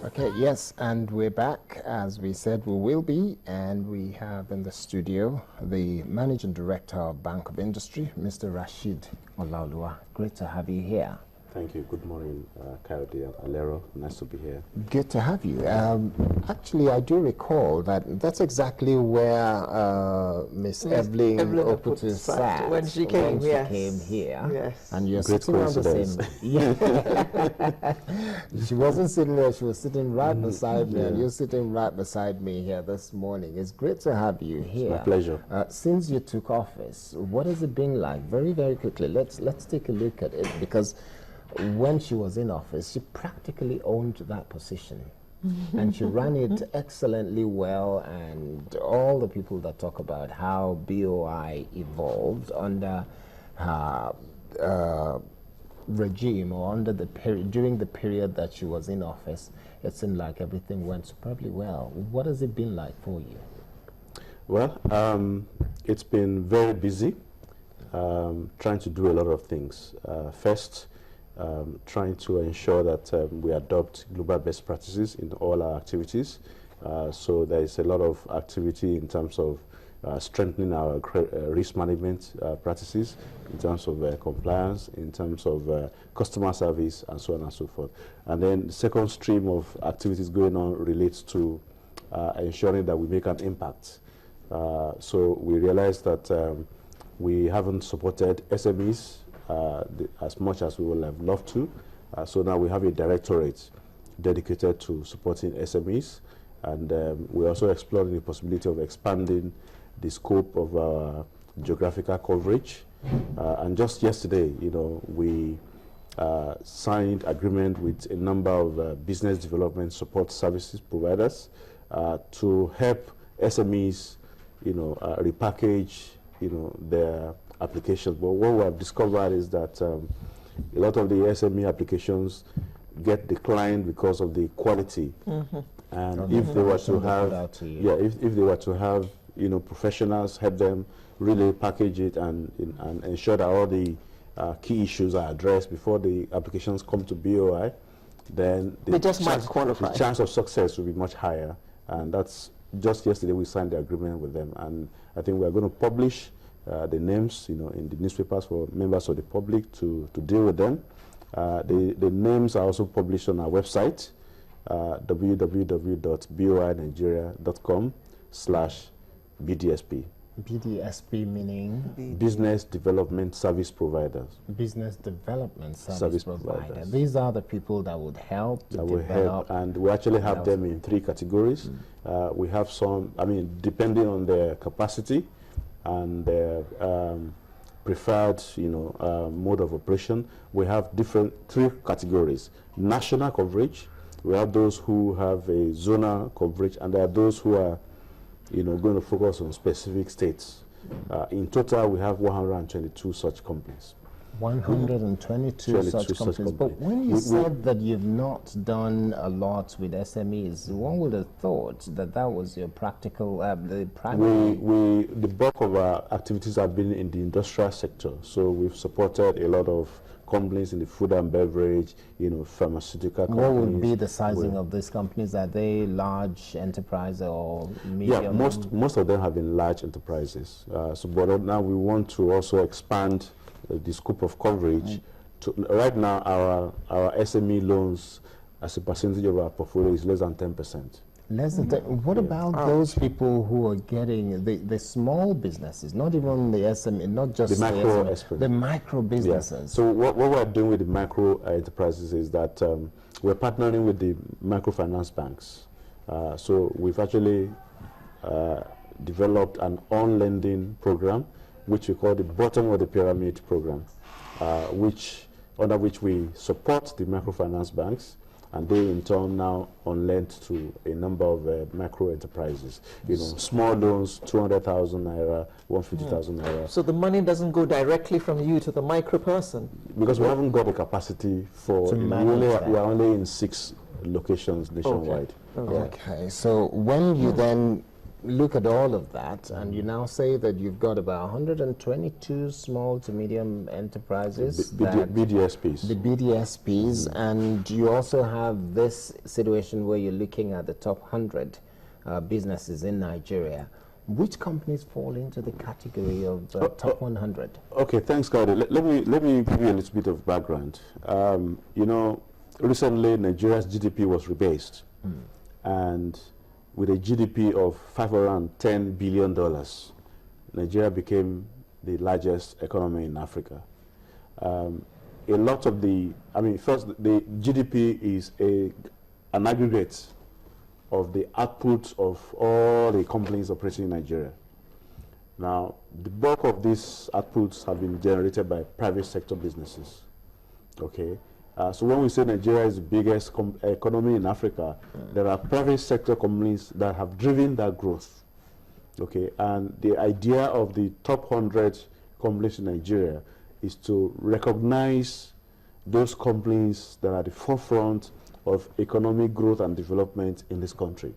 Okay, yes, and we're back. As we said, we will be, and we have in the studio the Managing Director of Bank of Industry, Mr. Rashid Olaoluwa. Great to have you here. Thank you. Good morning, Coyote and Alero. Nice to be here. Good to have you. Actually, I do recall that that's exactly where Miss Evelyn Oputu sat when she came here. Yes. And you're Great sitting on the same. Yeah. She wasn't sitting there, she was sitting right beside me, and you're sitting right beside me here this morning. It's great to have you here. It's my pleasure. Since you took office, what has it been like? Very, very quickly, let's take a look at it, because when she was in office, she practically owned that position. And she ran it excellently well, and all the people that talk about how BOI evolved under her regime, or under the period, during the period that she was in office, it seemed like everything went superbly well. What has it been like for you? Well, it's been very busy, trying to do a lot of things. First, trying to ensure that we adopt global best practices in all our activities. So there is a lot of activity in terms of strengthening our risk management practices, in terms of compliance, in terms of customer service, and so on and so forth. And then the second stream of activities going on relates to ensuring that we make an impact. So we realized that we haven't supported SMEs as much as we would have loved to. So now we have a directorate dedicated to supporting SMEs, and we're also exploring the possibility of expanding the scope of our geographical coverage. And just yesterday, we signed agreement with a number of business development support services providers to help SMEs, repackage, their applications. But what we have discovered is that a lot of the SME applications get declined because of the quality. And if they were to have, if they were to have, professionals help them really package it and ensure that all the key issues are addressed before the applications come to BOI, then they just might qualify. The chance of success will be much higher. And that's just yesterday we signed the agreement with them, and I think we are going to publish the names, in the newspapers for members of the public to deal with them. The names are also published on our website, www.boinigeria.com/BDSP. BDSP meaning? Business Development Service Providers. Business Development Service Providers. These are the people that would help to develop. And we actually have them in 3 categories. We have some, depending on their capacity and their preferred, mode of operation, we have 3 categories. National coverage, we have those who have a zonal coverage, and there are those who are, going to focus on specific states. In total, we have 122 such companies. 122 such companies. But when you said that you've not done a lot with SMEs, one would have thought that that was your practical, the primary. The bulk of our activities have been in the industrial sector. So we've supported a lot of companies in the food and beverage, pharmaceutical companies. What would be the sizing of these companies? Are they large enterprise or medium? Yeah, most of them have been large enterprises. But now we want to also expand the scope of coverage. Right now, our SME loans as a percentage of our portfolio is less than 10%. Less than 10. What about those people who are getting the small businesses, not even the SME, not just the micro businesses? Yeah. So what we're doing with the micro enterprises is that we're partnering with the microfinance banks. So we've actually developed an on-lending program, which we call the bottom of the pyramid program, under which we support the microfinance banks, and they in turn now on lend to a number of micro enterprises. Small loans, 200,000 naira, 150,000 naira. So the money doesn't go directly from you to the micro person? Because we haven't got the capacity for, we are only in 6 locations nationwide. Okay, so when you then look at all of that, and you now say that you've got about 122 small to medium enterprises, BDSPs. the BDSPs, and you also have this situation where you're looking at the top 100 businesses in Nigeria. Which companies fall into the category of top 100? Okay, thanks, Gaudi. Let me give you a little bit of background. You know, recently Nigeria's GDP was rebased, and with a GDP of $510 billion, Nigeria became the largest economy in Africa. A lot of the, I mean, first, the GDP is an aggregate of the output of all the companies operating in Nigeria. Now, the bulk of these outputs have been generated by private sector businesses. Okay, so when we say Nigeria is the biggest economy in Africa, there are private sector companies that have driven that growth. Okay, and the idea of the top 100 companies in Nigeria is to recognize those companies that are at the forefront of economic growth and development in this country.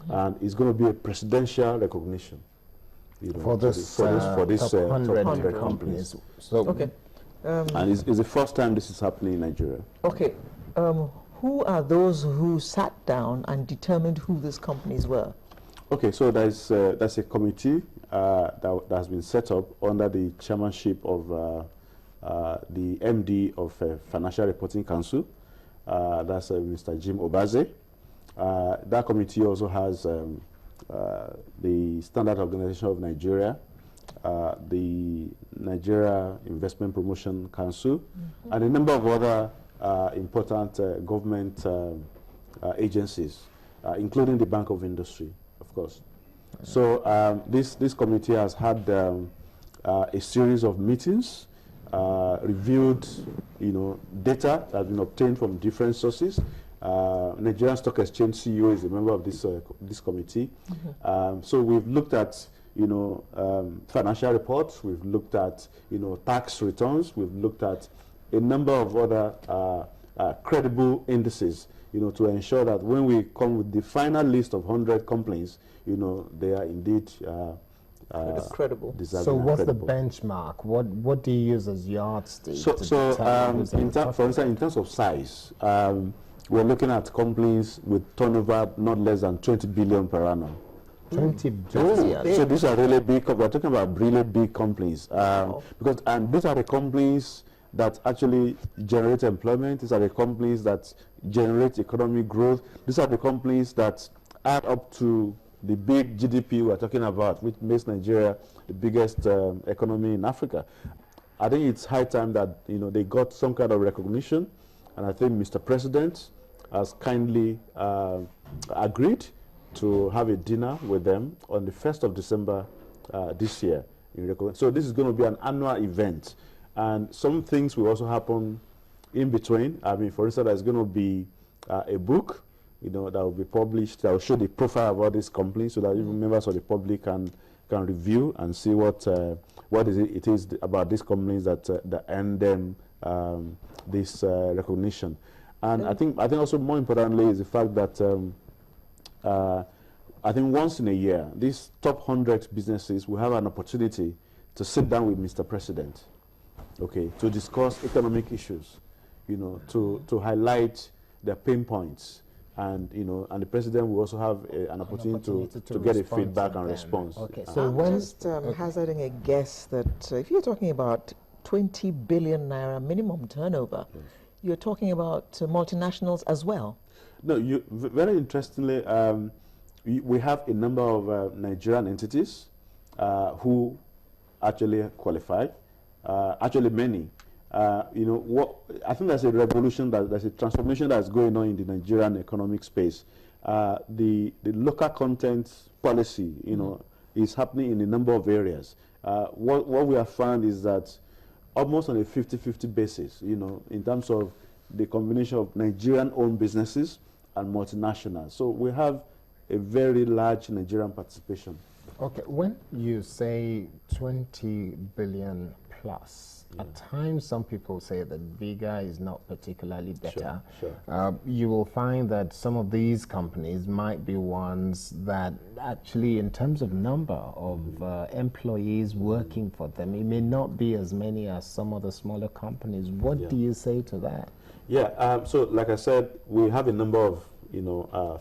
And it's going to be a presidential recognition, you know, for this top 100 companies. So Okay. And it's the first time this is happening in Nigeria. Okay. Who are those who sat down and determined who these companies were? Okay, so there's a committee that has been set up under the chairmanship of the MD of Financial Reporting Council. That's Mr. Jim Obaze. That committee also has the Standard Organization of Nigeria, the Nigeria Investment Promotion Council, and a number of other important government agencies, including the Bank of Industry, of course. So this committee has had a series of meetings, reviewed, you know, data that has been obtained from different sources. Nigerian Stock Exchange CEO is a member of this committee. So we've looked at, you know, financial reports. We've looked at, you know, tax returns. We've looked at a number of other credible indices, you know, to ensure that when we come with the final list of 100 companies, you know, they are indeed credible. So what's the benchmark? What do you use as yardstick? For instance, in terms of size, we're looking at companies with turnover not less than 20 billion per annum. 20 billion. So these are really big. We're talking about really big companies, because these are the companies that actually generate employment. These are the companies that generate economic growth. These are the companies that add up to the big GDP we're talking about, which makes Nigeria the biggest economy in Africa. I think it's high time that, you know, they got some kind of recognition, and I think Mr. President has kindly agreed to have a dinner with them on the 1st of December this year. So this is going to be an annual event, and some things will also happen in between. I mean, for instance, there's going to be a book, you know, that will be published that will show the profile of all these companies, so that even members of the public can review and see what it is about these companies that earn them this recognition. And I think also more importantly is the fact that I think once in a year, these top 100 businesses will have an opportunity to sit down with Mr. President, okay, to discuss economic issues, you know, to highlight their pain points. And, you know, and the president will also have an opportunity to get a feedback and response. Okay, so I'm just hazarding a guess that if you're talking about 20 billion naira minimum turnover, yes, you're talking about multinationals as well. No, very interestingly, we have a number of Nigerian entities who actually qualify. Actually, many. You know, I think there's a revolution, there's a transformation that's going on in the Nigerian economic space. The local content policy, you know, is happening in a number of areas. What we have found is that almost on a 50-50 basis, you know, in terms of the combination of Nigerian-owned businesses and multinationals. So we have a very large Nigerian participation. Okay, when you say 20 billion plus, At times, some people say that bigger is not particularly better. Sure. You will find that some of these companies might be ones that actually, in terms of number of employees working for them, it may not be as many as some of the smaller companies. What do you say to that? Yeah, so like I said, we have a number of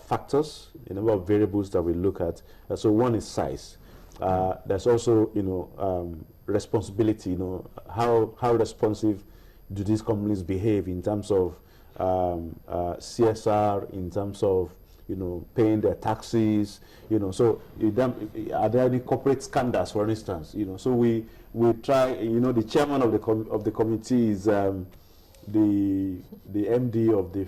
factors, a number of variables that we look at. So one is size. There's also responsibility. How responsive do these companies behave in terms of CSR, in terms of paying their taxes. So are there any corporate scandals, for instance? So we try. The chairman of the committee is the MD of the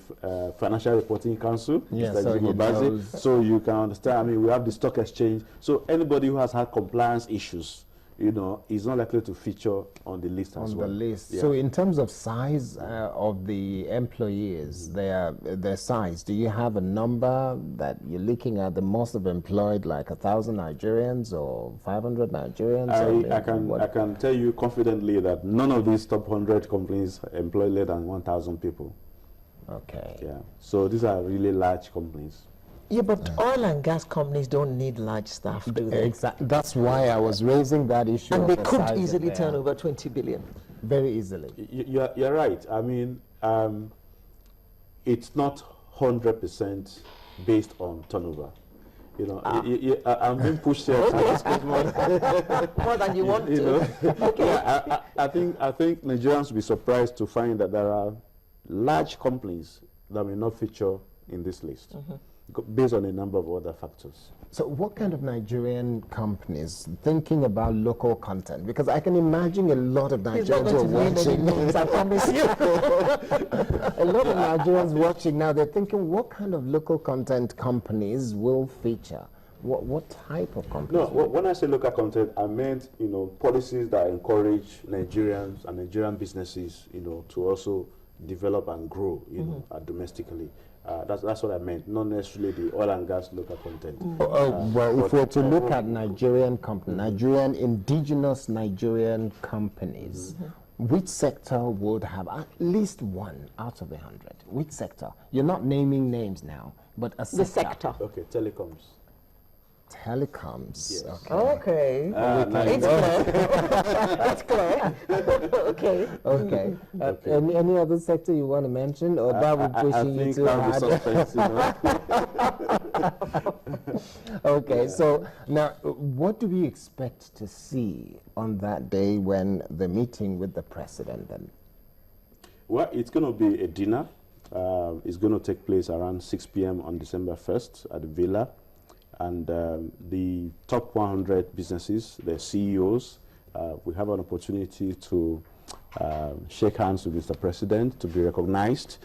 Financial Reporting Council, Mr. Jigobazi. So you can understand, we have the stock exchange. So anybody who has had compliance issues, is not likely to feature on the list as well. Yeah. So in terms of size of the employees, their size, do you have a number that you're looking at? The most have employed like 1,000 Nigerians or 500 Nigerians? I can tell you confidently that none of these top 100 companies employ less than 1,000 people. Okay. Yeah. So these are really large companies. Yeah, but oil and gas companies don't need large staff, do they? Exactly. That's why I was raising that issue. And they could easily turn over 20 billion. Very easily. You're right. It's not 100% based on turnover. I'm being pushed here. More than you want to. Okay. Yeah, I think Nigerians will be surprised to find that there are large companies that will not feature in this list. Based on a number of other factors. So what kind of Nigerian companies, thinking about local content, because I can imagine a lot of Nigerians who are watching, I promise you. A lot of Nigerians watching now, they're thinking, what kind of local content companies will feature? What type of companies? No, when I say local content, I meant, policies that encourage Nigerians and Nigerian businesses, to also develop and grow, domestically. That's what I meant, not necessarily the oil and gas local content. Well, if we're to look at Nigerian companies, indigenous Nigerian companies, which sector would have at least one out of 100? Which sector? You're not naming names now, but a sector. The sector. Okay, telecoms. Telecoms. Yes. Okay. It's clear. Okay. Okay. Any other sector you want to mention, or that would pushing you too hard? Okay. So now, what do we expect to see on that day when the meeting with the president? Then? Well, it's going to be a dinner. It's going to take place around 6 p.m. on December 1st at the Villa. And the top 100 businesses, their CEOs, we have an opportunity to shake hands with Mr. President, to be recognized.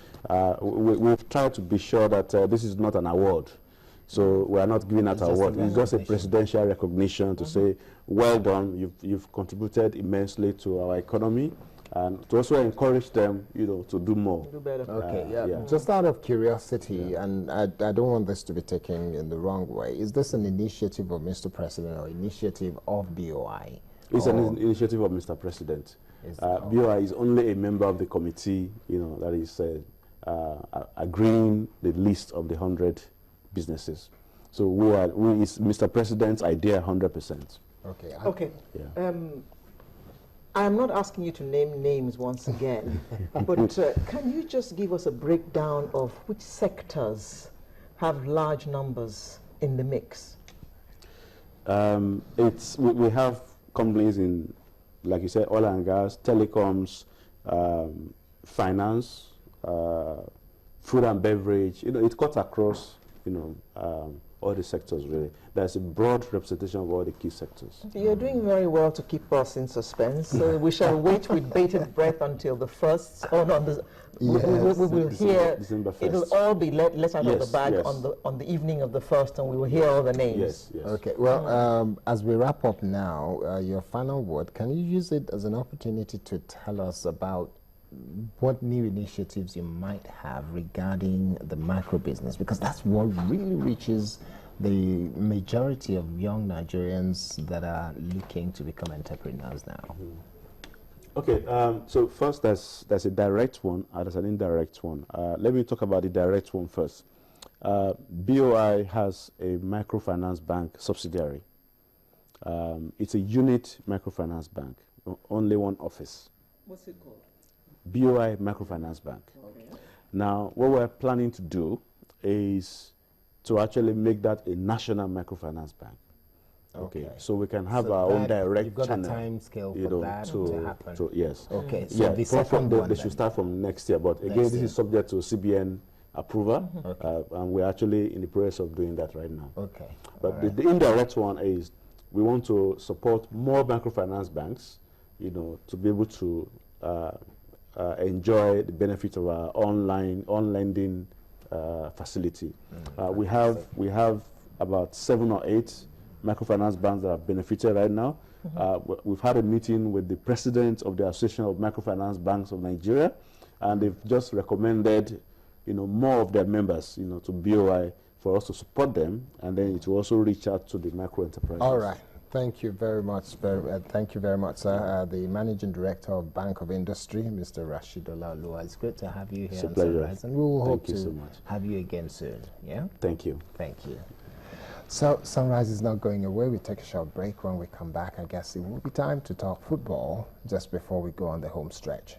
We've tried to be sure that this is not an award. So we are not giving out an award. It's just a presidential recognition to say, well done, you've contributed immensely to our economy. And to also encourage them, to do more. Do better. Okay, Just out of curiosity, and I don't want this to be taken in the wrong way, is this an initiative of Mr. President or initiative of BOI? It's an initiative of Mr. President. BOI is only a member of the committee, that is agreeing the list of the 100 businesses. So it's Mr. President's idea 100%. Okay. Okay. Yeah. I'm not asking you to name names once again, but can you just give us a breakdown of which sectors have large numbers in the mix? We have companies in, like you said, oil and gas, telecoms, finance, food and beverage. It cuts across, all the sectors really. There's a broad representation of all the key sectors. You're doing very well to keep us in suspense. So we shall wait with bated breath until the 1st. We will hear. December 1st. It will all be let out of the bag yes. on the evening of the 1st, and we will hear all the names. Yes. Okay. Well, as we wrap up now, your final word. Can you use it as an opportunity to tell us about what new initiatives you might have regarding the micro business, because that's what really reaches the majority of young Nigerians that are looking to become entrepreneurs now? Okay, so first there's a direct one and there's an indirect one. Let me talk about the direct one first. BOI has a microfinance bank subsidiary. It's a unit microfinance bank, only one office. What's it called? BOI Microfinance Bank. Okay. Now, what we're planning to do is to actually make that a national microfinance bank. Okay, so we can have So our own that- direct you've got channel. a time scale you for know, that to happen. yes. Okay, so Yeah, the from second they, one they then. should start from next year. But again, Next this year. is subject to CBN approval, Okay. and we're actually in the process of doing that right now. Okay. But all the, right. the indirect one is we want to support more microfinance banks, you know, to be able to enjoy the benefit of our on lending facility. We have about 7 or 8 microfinance banks that are benefited right now. We've had a meeting with the president of the Association of Microfinance Banks of Nigeria, and they've just recommended, you know, more of their members, you know, to BOI for us to support them, and then it will also reach out to the micro enterprises. All right. Thank you very much. Thank you very much, sir. The Managing Director of Bank of Industry, Mr. Rashid Olalua. It's great to have you here. It's a on pleasure. Sunrise, and we will hope Thank you to so much. have you again soon. Yeah? Thank you. Thank you. So Sunrise is not going away. We take a short break. When we come back, I guess it will be time to talk football just before we go on the home stretch.